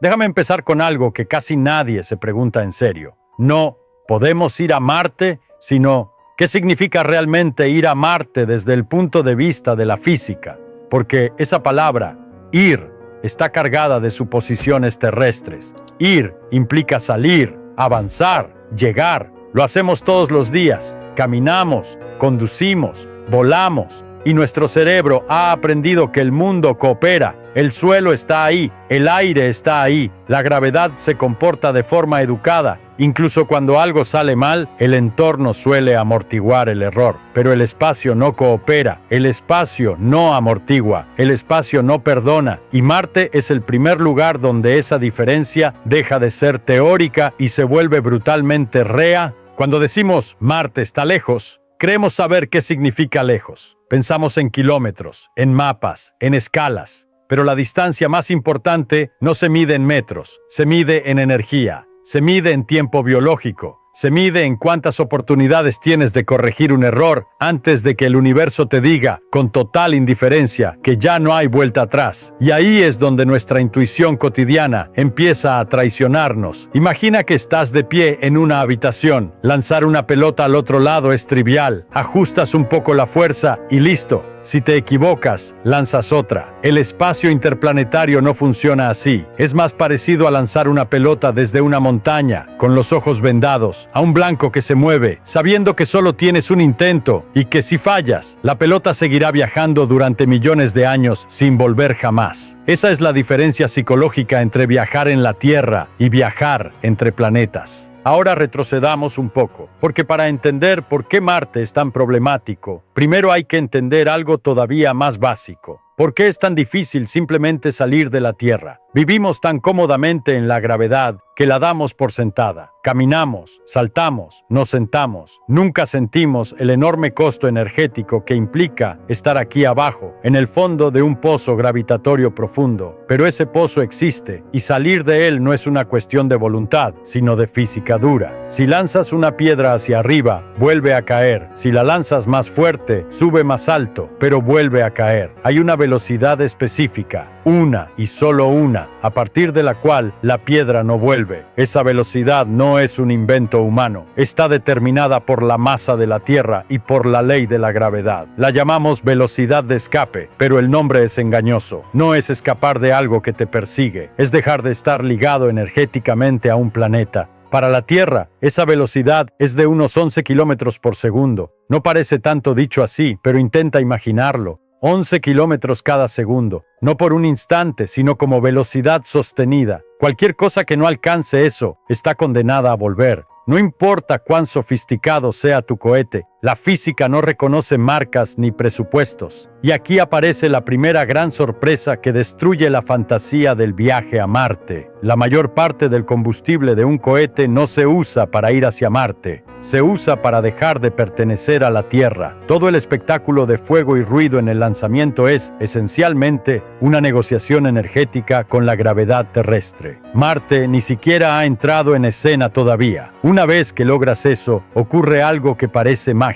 Déjame empezar con algo que casi nadie se pregunta en serio. No podemos ir a Marte, sino ¿qué significa realmente ir a Marte desde el punto de vista de la física? Porque esa palabra, ir, está cargada de suposiciones terrestres. Ir implica salir, avanzar, llegar. Lo hacemos todos los días. Caminamos, conducimos, volamos. Y nuestro cerebro ha aprendido que el mundo coopera. El suelo está ahí, el aire está ahí, la gravedad se comporta de forma educada. Incluso cuando algo sale mal, el entorno suele amortiguar el error. Pero el espacio no coopera, el espacio no amortigua, el espacio no perdona. Y Marte es el primer lugar donde esa diferencia deja de ser teórica y se vuelve brutalmente real. Cuando decimos Marte está lejos, creemos saber qué significa lejos. Pensamos en kilómetros, en mapas, en escalas. Pero la distancia más importante no se mide en metros, se mide en energía, se mide en tiempo biológico, se mide en cuántas oportunidades tienes de corregir un error antes de que el universo te diga, con total indiferencia, que ya no hay vuelta atrás. Y ahí es donde nuestra intuición cotidiana empieza a traicionarnos. Imagina que estás de pie en una habitación. Lanzar una pelota al otro lado es trivial. Ajustas un poco la fuerza y listo. Si te equivocas, lanzas otra. El espacio interplanetario no funciona así. Es más parecido a lanzar una pelota desde una montaña, con los ojos vendados, a un blanco que se mueve, sabiendo que solo tienes un intento y que si fallas, la pelota seguirá viajando durante millones de años sin volver jamás. Esa es la diferencia psicológica entre viajar en la Tierra y viajar entre planetas. Ahora retrocedamos un poco, porque para entender por qué Marte es tan problemático, primero hay que entender algo todavía más básico. ¿Por qué es tan difícil simplemente salir de la Tierra? Vivimos tan cómodamente en la gravedad que la damos por sentada. Caminamos, saltamos, nos sentamos. Nunca sentimos el enorme costo energético que implica estar aquí abajo, en el fondo de un pozo gravitatorio profundo. Pero ese pozo existe y salir de él no es una cuestión de voluntad, sino de física dura. Si lanzas una piedra hacia arriba, vuelve a caer. Si la lanzas más fuerte, sube más alto, pero vuelve a caer. Hay una velocidad específica, una y solo una, a partir de la cual la piedra no vuelve. Esa velocidad no es un invento humano. Está determinada por la masa de la Tierra y por la ley de la gravedad. La llamamos velocidad de escape, pero el nombre es engañoso. No es escapar de algo que te persigue. Es dejar de estar ligado energéticamente a un planeta. Para la Tierra, esa velocidad es de unos 11 kilómetros por segundo. No parece tanto dicho así, pero intenta imaginarlo. 11 kilómetros cada segundo, no por un instante, sino como velocidad sostenida. Cualquier cosa que no alcance eso está condenada a volver. No importa cuán sofisticado sea tu cohete, la física no reconoce marcas ni presupuestos. Y aquí aparece la primera gran sorpresa que destruye la fantasía del viaje a Marte. La mayor parte del combustible de un cohete no se usa para ir hacia Marte. Se usa para dejar de pertenecer a la Tierra. Todo el espectáculo de fuego y ruido en el lanzamiento es, esencialmente, una negociación energética con la gravedad terrestre. Marte ni siquiera ha entrado en escena todavía. Una vez que logras eso, ocurre algo que parece mágico.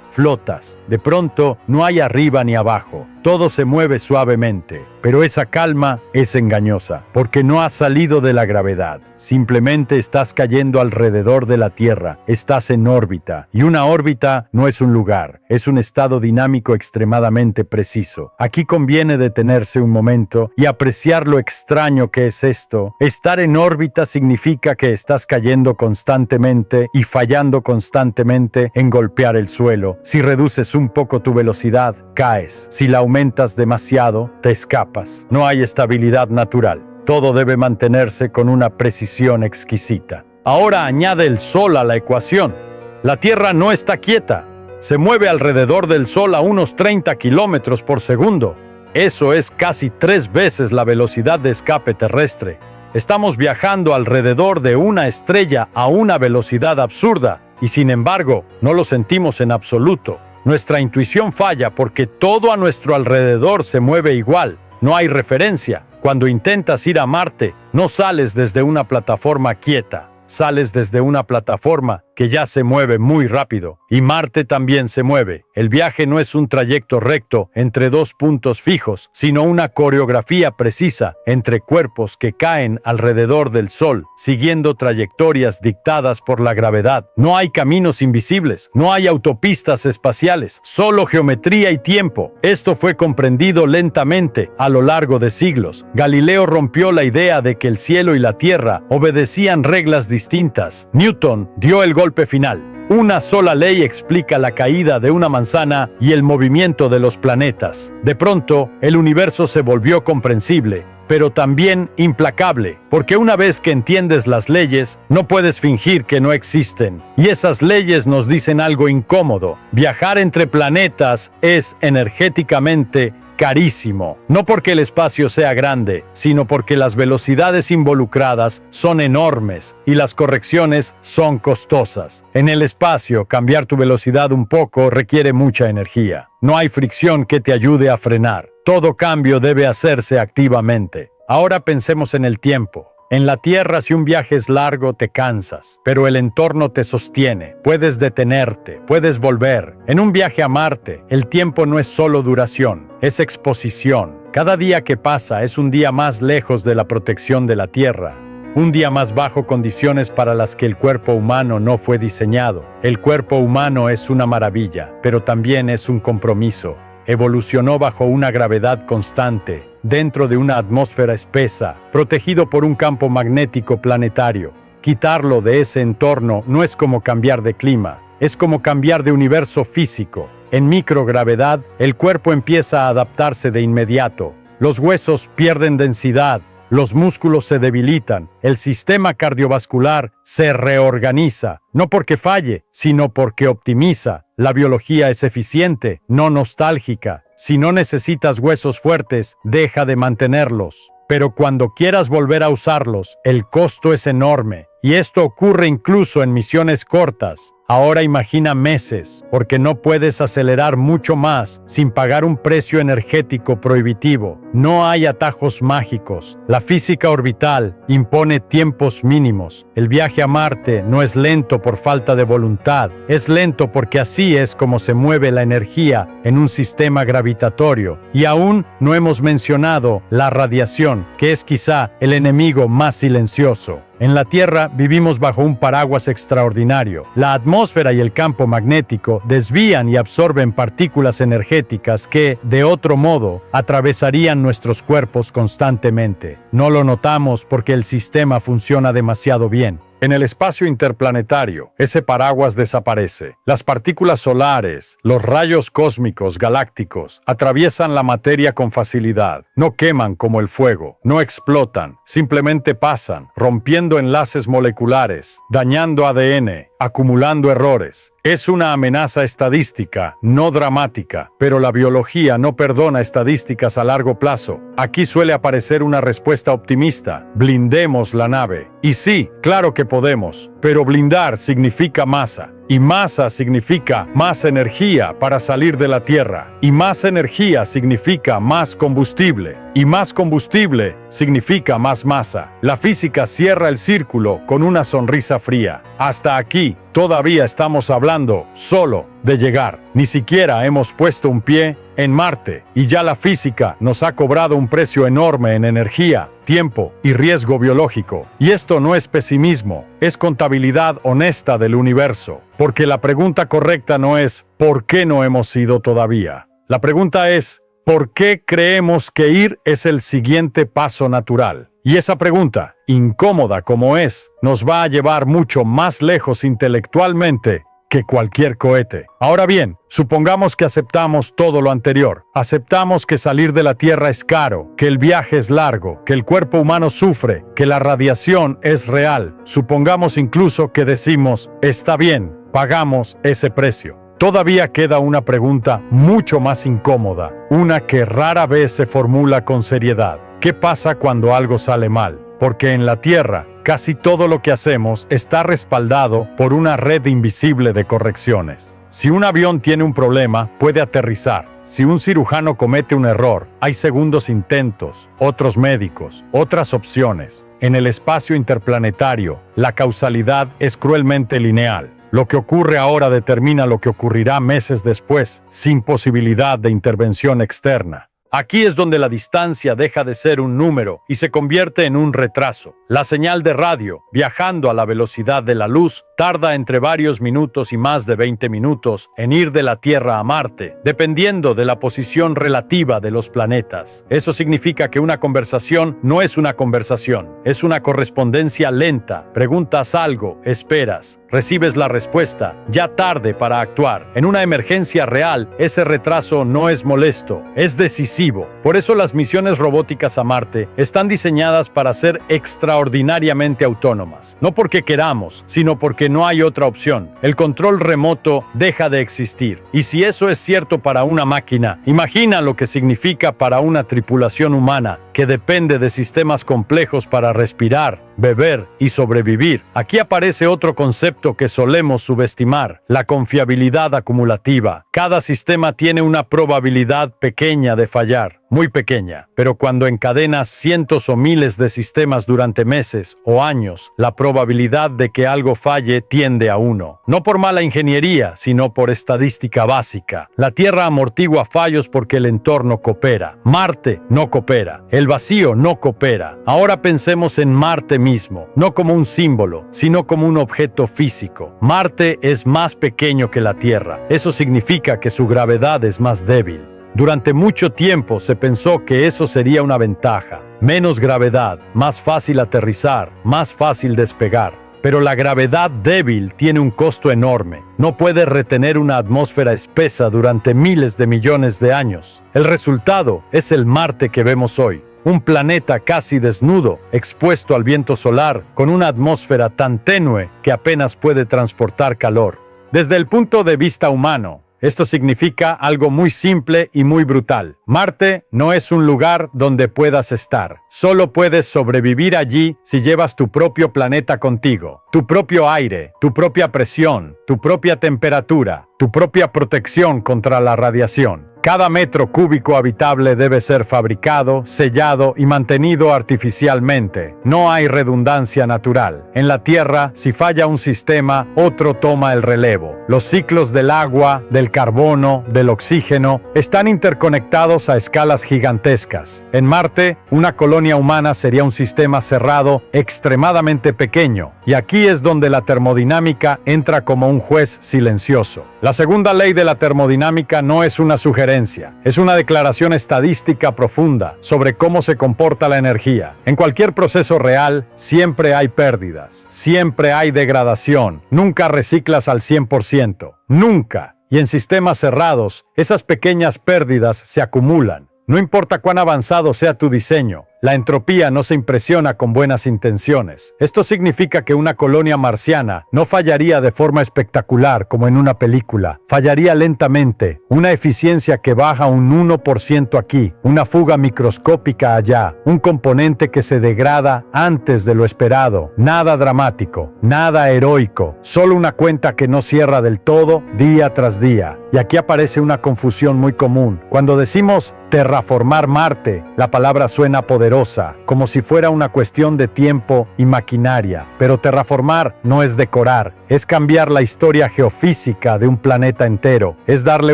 Flotas. De pronto, no hay arriba ni abajo. Todo se mueve suavemente. Pero esa calma es engañosa, porque no has salido de la gravedad. Simplemente estás cayendo alrededor de la Tierra. Estás en órbita. Y una órbita no es un lugar. Es un estado dinámico extremadamente preciso. Aquí conviene detenerse un momento y apreciar lo extraño que es esto. Estar en órbita significa que estás cayendo constantemente y fallando constantemente en golpear el suelo. Si reduces un poco tu velocidad, caes. Si la aumentas demasiado, te escapas. No hay estabilidad natural. Todo debe mantenerse con una precisión exquisita. Ahora añade el Sol a la ecuación. La Tierra no está quieta. Se mueve alrededor del Sol a unos 30 kilómetros por segundo. Eso es casi 3 veces la velocidad de escape terrestre. Estamos viajando alrededor de una estrella a una velocidad absurda y sin embargo no lo sentimos en absoluto. Nuestra intuición falla porque todo a nuestro alrededor se mueve igual. No hay referencia. Cuando intentas ir a Marte, no sales desde una plataforma quieta. Sales desde una plataforma que ya se mueve muy rápido, y Marte también se mueve. El viaje no es un trayecto recto entre dos puntos fijos, sino una coreografía precisa entre cuerpos que caen alrededor del Sol, siguiendo trayectorias dictadas por la gravedad. No hay caminos invisibles, no hay autopistas espaciales, solo geometría y tiempo. Esto fue comprendido lentamente a lo largo de siglos. Galileo rompió la idea de que el cielo y la tierra obedecían reglas distintas. Newton dio el golpe final. Una sola ley explica la caída de una manzana y el movimiento de los planetas. De pronto, el universo se volvió comprensible, pero también implacable, porque una vez que entiendes las leyes, no puedes fingir que no existen. Y esas leyes nos dicen algo incómodo. Viajar entre planetas es energéticamente carísimo, no porque el espacio sea grande, sino porque las velocidades involucradas son enormes y las correcciones son costosas. En el espacio, cambiar tu velocidad un poco requiere mucha energía. No hay fricción que te ayude a frenar. Todo cambio debe hacerse activamente. Ahora pensemos en el tiempo. En la Tierra, si un viaje es largo, te cansas, pero el entorno te sostiene. Puedes detenerte, puedes volver. En un viaje a Marte, el tiempo no es solo duración, es exposición. Cada día que pasa es un día más lejos de la protección de la Tierra. Un día más bajo condiciones para las que el cuerpo humano no fue diseñado. El cuerpo humano es una maravilla, pero también es un compromiso. Evolucionó bajo una gravedad constante, dentro de una atmósfera espesa, protegido por un campo magnético planetario. Quitarlo de ese entorno no es como cambiar de clima, es como cambiar de universo físico. En microgravedad, el cuerpo empieza a adaptarse de inmediato. Los huesos pierden densidad, los músculos se debilitan, el sistema cardiovascular se reorganiza, no porque falle, sino porque optimiza. La biología es eficiente, no nostálgica. Si no necesitas huesos fuertes, deja de mantenerlos. Pero cuando quieras volver a usarlos, el costo es enorme. Y esto ocurre incluso en misiones cortas. Ahora imagina meses, porque no puedes acelerar mucho más sin pagar un precio energético prohibitivo. No hay atajos mágicos. La física orbital impone tiempos mínimos. El viaje a Marte no es lento por falta de voluntad. Es lento porque así es como se mueve la energía en un sistema gravitatorio. Y aún no hemos mencionado la radiación, que es quizá el enemigo más silencioso. En la Tierra vivimos bajo un paraguas extraordinario. La atmósfera y el campo magnético desvían y absorben partículas energéticas que, de otro modo, atravesarían nuestros cuerpos constantemente. No lo notamos porque el sistema funciona demasiado bien. En el espacio interplanetario, ese paraguas desaparece. Las partículas solares, los rayos cósmicos galácticos, atraviesan la materia con facilidad. No queman como el fuego, no explotan, simplemente pasan, rompiendo enlaces moleculares, dañando ADN, acumulando errores. Es una amenaza estadística, no dramática, pero la biología no perdona estadísticas a largo plazo. Aquí suele aparecer una respuesta optimista: blindemos la nave. Y sí, claro que podemos, pero blindar significa masa. Y masa significa más energía para salir de la Tierra. Y más energía significa más combustible. Y más combustible significa más masa. La física cierra el círculo con una sonrisa fría. Hasta aquí, todavía estamos hablando solo de llegar. Ni siquiera hemos puesto un pie en Marte. Y ya la física nos ha cobrado un precio enorme en energía, tiempo y riesgo biológico. Y esto no es pesimismo, es contabilidad honesta del universo. Porque la pregunta correcta no es ¿por qué no hemos ido todavía? La pregunta es ¿por qué creemos que ir es el siguiente paso natural? Y esa pregunta, incómoda como es, nos va a llevar mucho más lejos intelectualmente que cualquier cohete. Ahora bien, supongamos que aceptamos todo lo anterior. Aceptamos que salir de la Tierra es caro, que el viaje es largo, que el cuerpo humano sufre, que la radiación es real. Supongamos incluso que decimos, está bien, pagamos ese precio. Todavía queda una pregunta mucho más incómoda, una que rara vez se formula con seriedad. ¿Qué pasa cuando algo sale mal? Porque en la Tierra, casi todo lo que hacemos está respaldado por una red invisible de correcciones. Si un avión tiene un problema, puede aterrizar. Si un cirujano comete un error, hay segundos intentos, otros médicos, otras opciones. En el espacio interplanetario, la causalidad es cruelmente lineal. Lo que ocurre ahora determina lo que ocurrirá meses después, sin posibilidad de intervención externa. Aquí es donde la distancia deja de ser un número y se convierte en un retraso. La señal de radio, viajando a la velocidad de la luz, tarda entre varios minutos y más de 20 minutos en ir de la Tierra a Marte, dependiendo de la posición relativa de los planetas. Eso significa que una conversación no es una conversación, es una correspondencia lenta. Preguntas algo, esperas, recibes la respuesta, ya tarde para actuar. En una emergencia real, ese retraso no es molesto, es decisivo. Por eso las misiones robóticas a Marte están diseñadas para ser extraordinariamente autónomas. No porque queramos, sino porque no hay otra opción. El control remoto deja de existir. Y si eso es cierto para una máquina, imagina lo que significa para una tripulación humana que depende de sistemas complejos para respirar, beber y sobrevivir. Aquí aparece otro concepto que solemos subestimar: la confiabilidad acumulativa. Cada sistema tiene una probabilidad pequeña de fallar, muy pequeña, pero cuando encadenas cientos o miles de sistemas durante meses o años, la probabilidad de que algo falle tiende a 1. No por mala ingeniería, sino por estadística básica. La Tierra amortigua fallos porque el entorno coopera. Marte no coopera. El vacío no coopera. Ahora pensemos en Marte mismo, no como un símbolo, sino como un objeto físico. Marte es más pequeño que la Tierra. Eso significa que su gravedad es más débil. Durante mucho tiempo se pensó que eso sería una ventaja. Menos gravedad, más fácil aterrizar, más fácil despegar. Pero la gravedad débil tiene un costo enorme. No puede retener una atmósfera espesa durante miles de millones de años. El resultado es el Marte que vemos hoy. Un planeta casi desnudo, expuesto al viento solar, con una atmósfera tan tenue que apenas puede transportar calor. Desde el punto de vista humano, esto significa algo muy simple y muy brutal. Marte no es un lugar donde puedas estar. Solo puedes sobrevivir allí si llevas tu propio planeta contigo, tu propio aire, tu propia presión, tu propia temperatura, tu propia protección contra la radiación. Cada metro cúbico habitable debe ser fabricado, sellado y mantenido artificialmente. No hay redundancia natural. En la Tierra, si falla un sistema, otro toma el relevo. Los ciclos del agua, del carbono, del oxígeno, están interconectados a escalas gigantescas. En Marte, una colonia humana sería un sistema cerrado extremadamente pequeño. Y aquí es donde la termodinámica entra como un juez silencioso. La segunda ley de la termodinámica no es una sugerencia, es una declaración estadística profunda sobre cómo se comporta la energía. En cualquier proceso real, siempre hay pérdidas, siempre hay degradación, nunca reciclas al 100%, nunca. Y en sistemas cerrados, esas pequeñas pérdidas se acumulan. No importa cuán avanzado sea tu diseño, la entropía no se impresiona con buenas intenciones. Esto significa que una colonia marciana no fallaría de forma espectacular como en una película. Fallaría lentamente, una eficiencia que baja un 1% aquí, una fuga microscópica allá, un componente que se degrada antes de lo esperado. Nada dramático, nada heroico, solo una cuenta que no cierra del todo día tras día. Y aquí aparece una confusión muy común. Cuando decimos terraformar Marte, la palabra suena poderosa, como si fuera una cuestión de tiempo y maquinaria. Pero terraformar no es decorar, es cambiar la historia geofísica de un planeta entero, es darle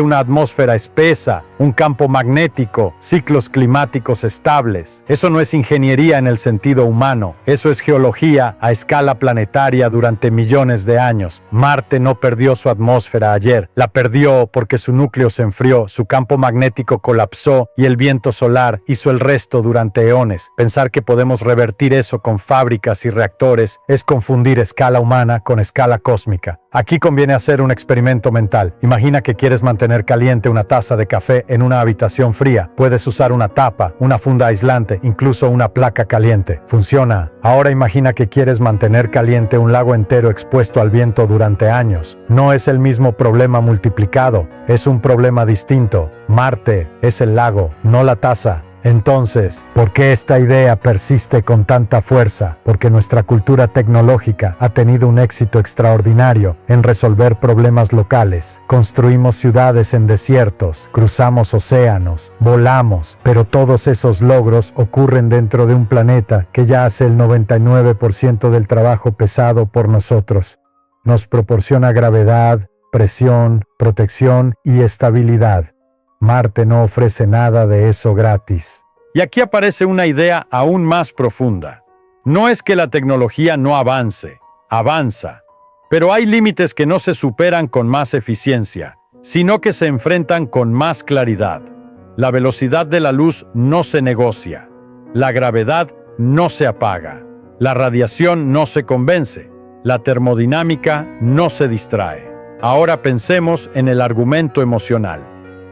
una atmósfera espesa, un campo magnético, ciclos climáticos estables. Eso no es ingeniería en el sentido humano, eso es geología a escala planetaria durante millones de años. Marte no perdió su atmósfera ayer, la perdió porque su núcleo se enfrió, su campo magnético colapsó y el viento solar hizo el resto durante eones. Pensar que podemos revertir eso con fábricas y reactores es confundir escala humana con escala cósmica. Aquí conviene hacer un experimento mental. Imagina que quieres mantener caliente una taza de café en una habitación fría. Puedes usar una tapa, una funda aislante, incluso una placa caliente. Funciona. Ahora imagina que quieres mantener caliente un lago entero expuesto al viento durante años. No es el mismo problema multiplicado, es un problema distinto. Marte es el lago, no la taza. Entonces, ¿por qué esta idea persiste con tanta fuerza? Porque nuestra cultura tecnológica ha tenido un éxito extraordinario en resolver problemas locales. Construimos ciudades en desiertos, cruzamos océanos, volamos, pero todos esos logros ocurren dentro de un planeta que ya hace el 99% del trabajo pesado por nosotros. Nos proporciona gravedad, presión, protección y estabilidad. Marte no ofrece nada de eso gratis. Y aquí aparece una idea aún más profunda. No es que la tecnología no avance, avanza, pero hay límites que no se superan con más eficiencia, sino que se enfrentan con más claridad. La velocidad de la luz no se negocia, la gravedad no se apaga, la radiación no se convence, la termodinámica no se distrae. Ahora pensemos en el argumento emocional.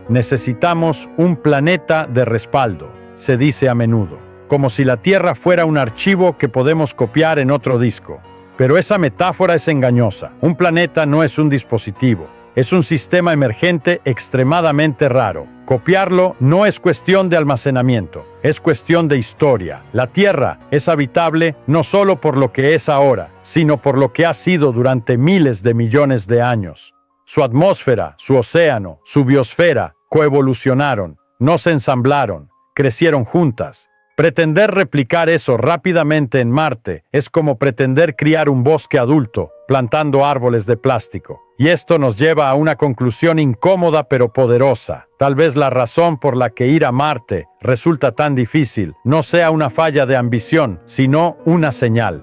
Necesitamos un planeta de respaldo, se dice a menudo, como si la Tierra fuera un archivo que podemos copiar en otro disco. Pero esa metáfora es engañosa. Un planeta no es un dispositivo, es un sistema emergente extremadamente raro. Copiarlo no es cuestión de almacenamiento, es cuestión de historia. La Tierra es habitable no solo por lo que es ahora, sino por lo que ha sido durante miles de millones de años. Su atmósfera, su océano, su biosfera coevolucionaron, no se ensamblaron, crecieron juntas. Pretender replicar eso rápidamente en Marte es como pretender criar un bosque adulto, plantando árboles de plástico. Y esto nos lleva a una conclusión incómoda pero poderosa. Tal vez la razón por la que ir a Marte resulta tan difícil no sea una falla de ambición, sino una señal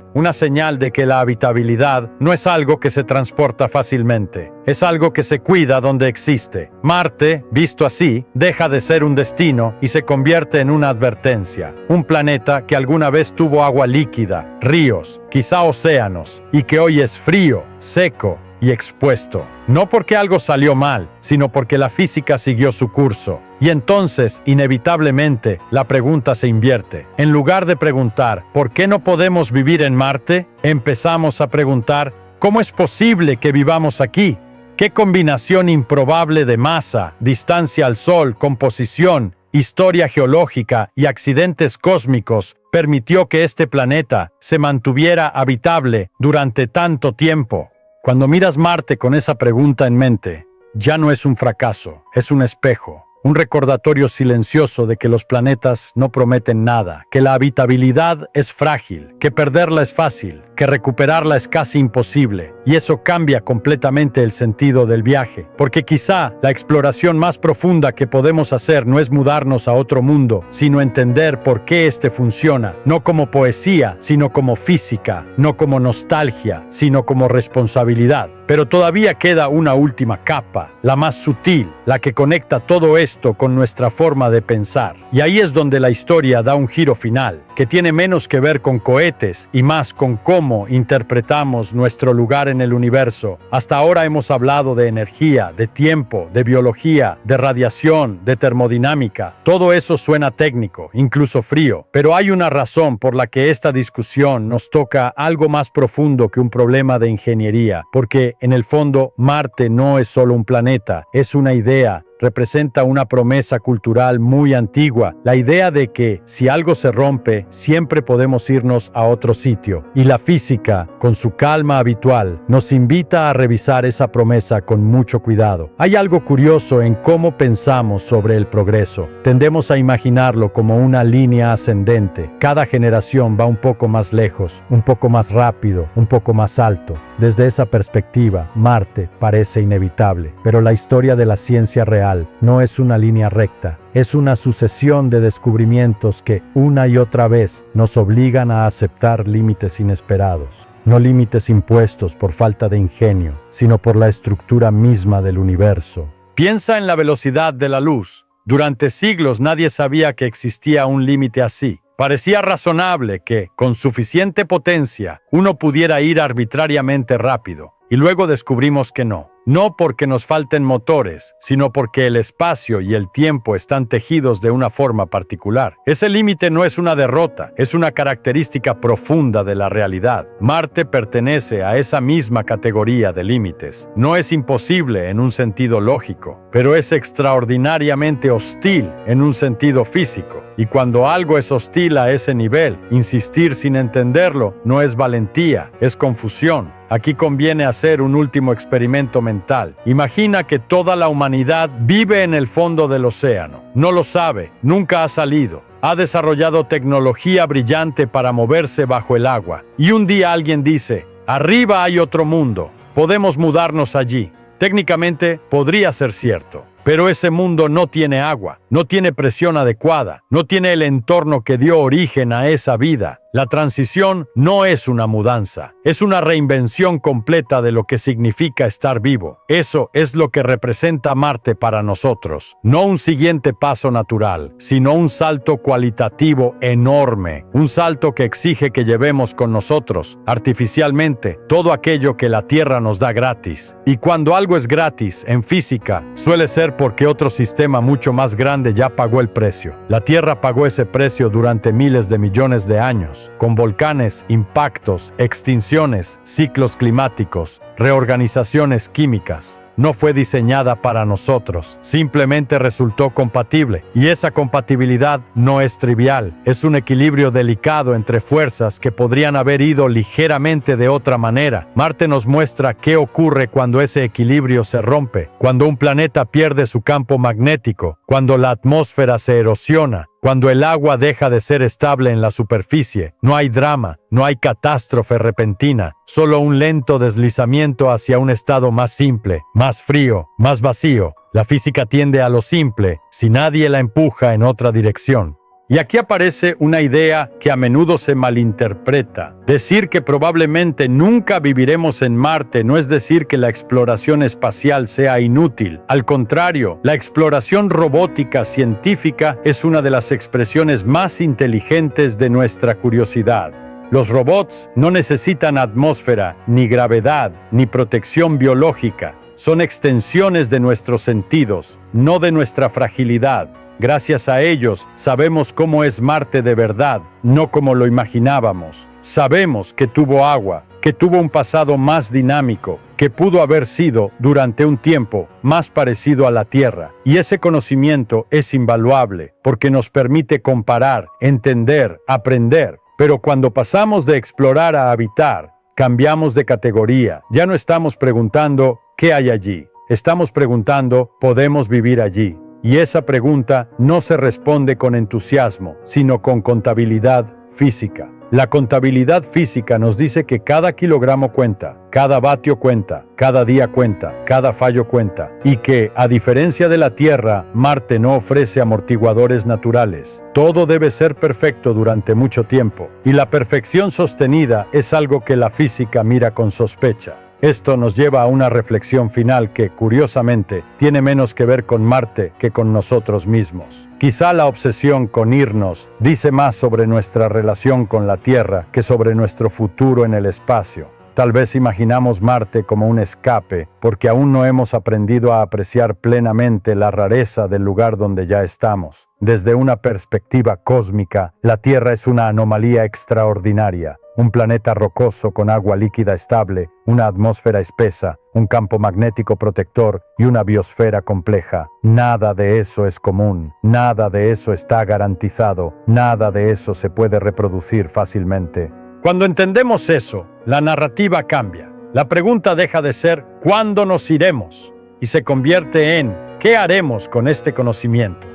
de que la habitabilidad no es algo que se transporta fácilmente, es algo que se cuida donde existe. Marte, visto así, deja de ser un destino y se convierte en una advertencia. Un planeta que alguna vez tuvo agua líquida, ríos, quizá océanos, y que hoy es frío, seco y expuesto. No porque algo salió mal, sino porque la física siguió su curso. Y entonces, inevitablemente, la pregunta se invierte. En lugar de preguntar, ¿por qué no podemos vivir en Marte?, empezamos a preguntar, ¿cómo es posible que vivamos aquí? ¿Qué combinación improbable de masa, distancia al Sol, composición, historia geológica y accidentes cósmicos permitió que este planeta se mantuviera habitable durante tanto tiempo? Cuando miras Marte con esa pregunta en mente, ya no es un fracaso, es un espejo, un recordatorio silencioso de que los planetas no prometen nada, que la habitabilidad es frágil, que perderla es fácil, que recuperarla es casi imposible, y eso cambia completamente el sentido del viaje, porque quizá la exploración más profunda que podemos hacer no es mudarnos a otro mundo, sino entender por qué este funciona, no como poesía, sino como física, no como nostalgia, sino como responsabilidad. Pero todavía queda una última capa, la más sutil, la que conecta todo esto con nuestra forma de pensar. Y ahí es donde la historia da un giro final, que tiene menos que ver con cohetes y más con cómo interpretamos nuestro lugar en el universo. Hasta ahora hemos hablado de energía, de tiempo, de biología, de radiación, de termodinámica. Todo eso suena técnico, incluso frío, pero hay una razón por la que esta discusión nos toca algo más profundo que un problema de ingeniería, porque en el fondo Marte no es solo un planeta, es una idea. Representa una promesa cultural muy antigua, la idea de que si algo se rompe, siempre podemos irnos a otro sitio. Y la física, con su calma habitual, nos invita a revisar esa promesa con mucho cuidado. Hay algo curioso en cómo pensamos sobre el progreso. Tendemos a imaginarlo como una línea ascendente. Cada generación va un poco más lejos, un poco más rápido, un poco más alto. Desde esa perspectiva, Marte parece inevitable, pero la historia de la ciencia real no es una línea recta, es una sucesión de descubrimientos que una y otra vez nos obligan a aceptar límites inesperados. No límites impuestos por falta de ingenio, sino por la estructura misma del universo. Piensa en la velocidad de la luz. Durante siglos nadie sabía que existía un límite así. Parecía razonable que, con suficiente potencia, uno pudiera ir arbitrariamente rápido. Y luego descubrimos que no. No porque nos falten motores, sino porque el espacio y el tiempo están tejidos de una forma particular. Ese límite no es una derrota, es una característica profunda de la realidad. Marte pertenece a esa misma categoría de límites. No es imposible en un sentido lógico, pero es extraordinariamente hostil en un sentido físico. Y cuando algo es hostil a ese nivel, insistir sin entenderlo no es valentía, es confusión. Aquí conviene hacer un último experimento mental. Imagina que toda la humanidad vive en el fondo del océano. No lo sabe, nunca ha salido. Ha desarrollado tecnología brillante para moverse bajo el agua. Y un día alguien dice, arriba hay otro mundo. podemos mudarnos allí. Técnicamente podría ser cierto, pero ese mundo no tiene agua, no tiene presión adecuada, no tiene el entorno que dio origen a esa vida. La transición no es una mudanza, es una reinvención completa de lo que significa estar vivo. Eso es lo que representa Marte para nosotros. No un siguiente paso natural, sino un salto cualitativo enorme, un salto que exige que llevemos con nosotros, artificialmente, todo aquello que la Tierra nos da gratis. Y cuando algo es gratis, en física, suele ser porque otro sistema mucho más grande ya pagó el precio. La Tierra pagó ese precio durante miles de millones de años, con volcanes, impactos, extinciones, ciclos climáticos, reorganizaciones químicas. No fue diseñada para nosotros, simplemente resultó compatible. Y esa compatibilidad no es trivial, es un equilibrio delicado entre fuerzas que podrían haber ido ligeramente de otra manera. Marte nos muestra qué ocurre cuando ese equilibrio se rompe, cuando un planeta pierde su campo magnético, cuando la atmósfera se erosiona, cuando el agua deja de ser estable en la superficie. No hay drama, no hay catástrofe repentina, solo un lento deslizamiento hacia un estado más simple, más frío, más vacío. La física tiende a lo simple si nadie la empuja en otra dirección. Y aquí aparece una idea que a menudo se malinterpreta. Decir que probablemente nunca viviremos en Marte no es decir que la exploración espacial sea inútil. Al contrario, la exploración robótica científica es una de las expresiones más inteligentes de nuestra curiosidad. Los robots no necesitan atmósfera, ni gravedad, ni protección biológica. Son extensiones de nuestros sentidos, no de nuestra fragilidad. Gracias a ellos, sabemos cómo es Marte de verdad, no como lo imaginábamos. Sabemos que tuvo agua, que tuvo un pasado más dinámico, que pudo haber sido, durante un tiempo, más parecido a la Tierra. Y ese conocimiento es invaluable, porque nos permite comparar, entender, aprender. Pero cuando pasamos de explorar a habitar, cambiamos de categoría. Ya no estamos preguntando, ¿qué hay allí? Estamos preguntando, ¿podemos vivir allí? Y esa pregunta no se responde con entusiasmo, sino con contabilidad física. La contabilidad física nos dice que cada kilogramo cuenta, cada vatio cuenta, cada día cuenta, cada fallo cuenta, y que, a diferencia de la Tierra, Marte no ofrece amortiguadores naturales. Todo debe ser perfecto durante mucho tiempo, y la perfección sostenida es algo que la física mira con sospecha. Esto nos lleva a una reflexión final que, curiosamente, tiene menos que ver con Marte que con nosotros mismos. Quizá la obsesión con irnos dice más sobre nuestra relación con la Tierra que sobre nuestro futuro en el espacio. Tal vez imaginamos Marte como un escape, porque aún no hemos aprendido a apreciar plenamente la rareza del lugar donde ya estamos. Desde una perspectiva cósmica, la Tierra es una anomalía extraordinaria. Un planeta rocoso con agua líquida estable, una atmósfera espesa, un campo magnético protector y una biosfera compleja. Nada de eso es común, nada de eso está garantizado, nada de eso se puede reproducir fácilmente. Cuando entendemos eso, la narrativa cambia. La pregunta deja de ser ¿cuándo nos iremos? Y se convierte en ¿qué haremos con este conocimiento?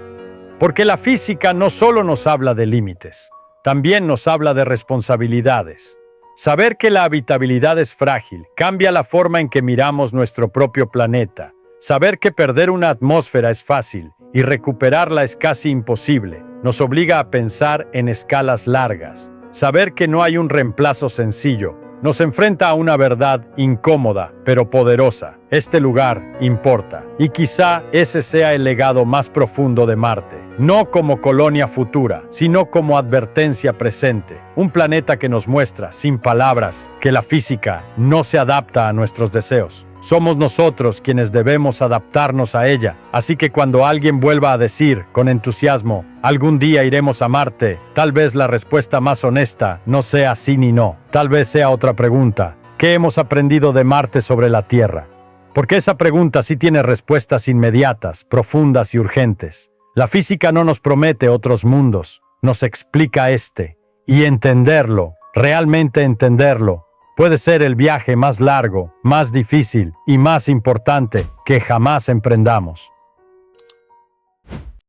Porque la física no solo nos habla de límites, también nos habla de responsabilidades. Saber que la habitabilidad es frágil cambia la forma en que miramos nuestro propio planeta. Saber que perder una atmósfera es fácil y recuperarla es casi imposible nos obliga a pensar en escalas largas. Saber que no hay un reemplazo sencillo nos enfrenta a una verdad incómoda, pero poderosa. Este lugar importa. Y quizá ese sea el legado más profundo de Marte. No como colonia futura, sino como advertencia presente. Un planeta que nos muestra, sin palabras, que la física no se adapta a nuestros deseos. Somos nosotros quienes debemos adaptarnos a ella. Así que cuando alguien vuelva a decir, con entusiasmo, algún día iremos a Marte, tal vez la respuesta más honesta no sea sí ni no. Tal vez sea otra pregunta. ¿Qué hemos aprendido de Marte sobre la Tierra? Porque esa pregunta sí tiene respuestas inmediatas, profundas y urgentes. La física no nos promete otros mundos, nos explica este. Y entenderlo, realmente entenderlo, puede ser el viaje más largo, más difícil y más importante que jamás emprendamos.